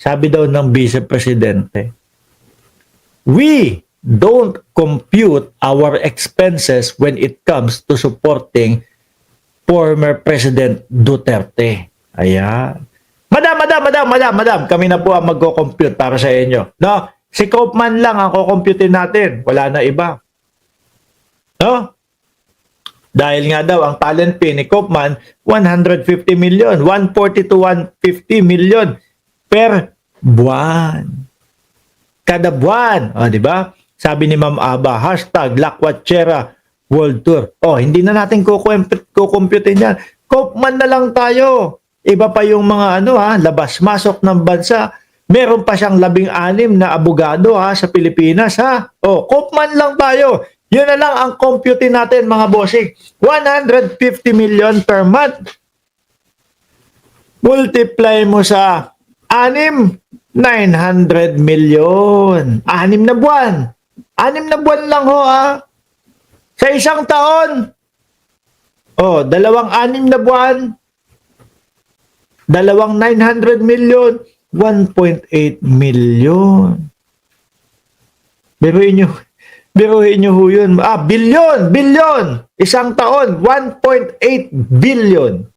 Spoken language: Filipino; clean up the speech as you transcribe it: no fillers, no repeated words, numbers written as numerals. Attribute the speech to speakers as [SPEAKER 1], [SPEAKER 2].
[SPEAKER 1] Sabi daw ng Vice Presidente, we don't compute our expenses when it comes to supporting former President Duterte. Ayan. Madam, kami na po ang magko-compute para sa inyo. No? Si Kaufman lang ang kukomputin natin. Wala na iba. No? Dahil nga daw, ang talent fee ni Kaufman, 150 million, 140 to 150 million per buwan. Kada buwan. O, di ba? Sabi ni Ma'am Aba, hashtag Lakwatchera World Tour. O, hindi na natin kukumputin yan. Kaufman na lang tayo. Iba pa yung mga labas-masok ng bansa. Meron pa siyang 16 na abogado sa Pilipinas O, Kaufman lang tayo. Yun na lang ang compute natin mga bossing. 150 million per month. Multiply mo sa 6, 900 million. 6 na buwan. 6 na buwan lang Sa isang taon. O, 2 6 na buwan. 2 900 million. 1.8 million. Biruin nyo ho yun. Billion! Isang taon, 1.8 billion.